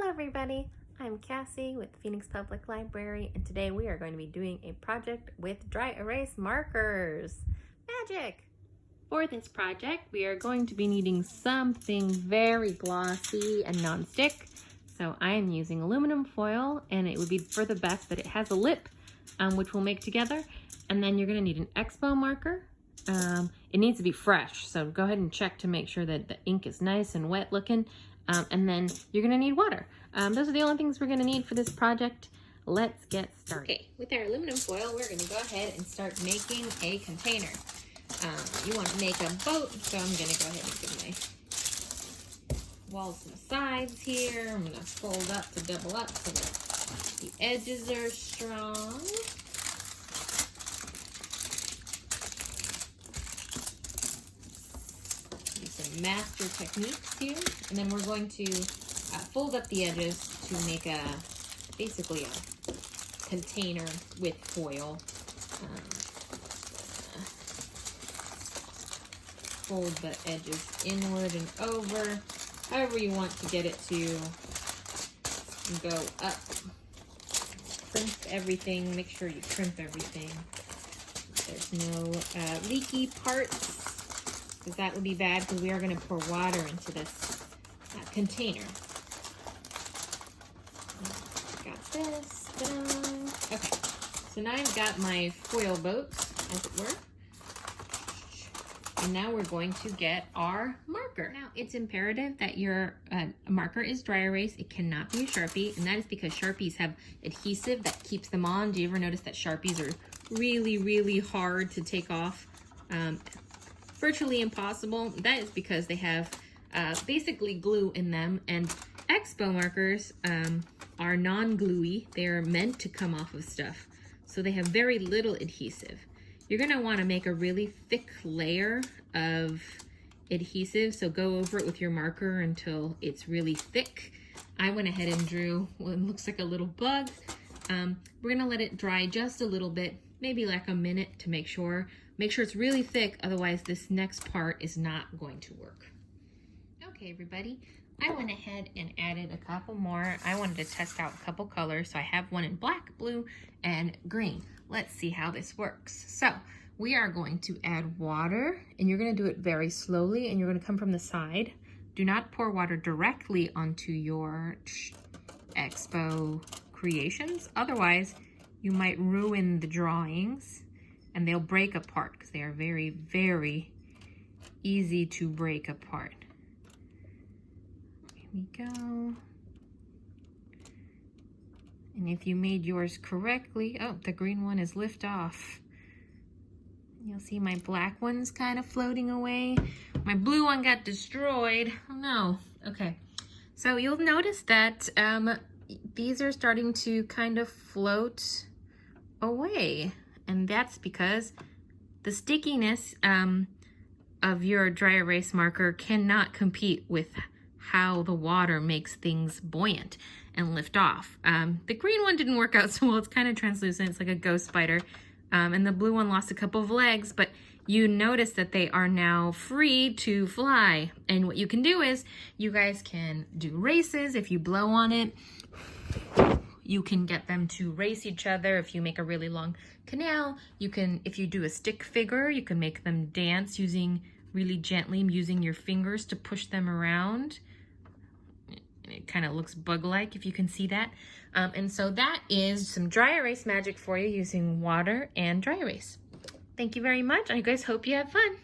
Hello everybody, I'm Cassie with Phoenix Public Library, and today we are going to be doing a project with dry erase markers. Magic! For this project, we are going to be needing something very glossy and non-stick. So I am using aluminum foil, and it would be for the best that it has a lip, which we'll make together. And then you're going to need an expo marker. It needs to be fresh, so go ahead and check to make sure that the ink is nice and wet looking. And then you're gonna need water. Those are the only things we're gonna need for this project. Let's get started. Okay, with our aluminum foil, we're gonna go ahead and start making a container. You wanna make a boat, so I'm gonna go ahead and give my walls some sides here. I'm gonna fold up to double up so that the edges are strong. Master techniques here, and then we're going to fold up the edges to make basically a container with foil. Fold the edges inward and over, however you want to get it to go up. Crimp everything, make sure you crimp everything. There's no leaky parts, because that would be bad, because we are going to pour water into this container. Got this done. Okay, so now I've got my foil boats, as it were. And now we're going to get our marker. Now, it's imperative that your marker is dry erase. It cannot be a Sharpie, and that is because Sharpies have adhesive that keeps them on. Do you ever notice that Sharpies are really, really hard to take off? Virtually impossible. That is because they have basically glue in them, and expo markers are non-gluey. They're meant to come off of stuff, so they have very little adhesive. You're going to want to make a really thick layer of adhesive, so go over it with your marker until it's really thick. I went ahead and drew what looks like a little bug. We're going to let it dry just a little bit, maybe like a minute, to make sure. Make sure it's really thick, otherwise this next part is not going to work. Okay, everybody, I went ahead and added a couple more. I wanted to test out a couple colors, so I have one in black, blue, and green. Let's see how this works. So we are going to add water, and you're going to do it very slowly, and you're going to come from the side. Do not pour water directly onto your expo creations, otherwise you might ruin the drawings and they'll break apart, because they are very, very easy to break apart. Here we go. And if you made yours correctly, oh, the green one is lift off. You'll see my black one's kind of floating away. My blue one got destroyed. Oh no. Okay. So you'll notice that these are starting to kind of float away. And that's because the stickiness of your dry erase marker cannot compete with how the water makes things buoyant and lift off. The green one didn't work out so well. It's kind of translucent. It's like a ghost spider. And the blue one lost a couple of legs, but you notice that they are now free to fly. And what you can do is you guys can do races. If you blow on it, you can get them to race each other. If you make a really long canal, you can, if you do a stick figure, you can make them dance really gently using your fingers to push them around. It kind of looks bug-like, if you can see that. And so that is some dry erase magic for you using water and dry erase. Thank you very much. I guys hope you have fun.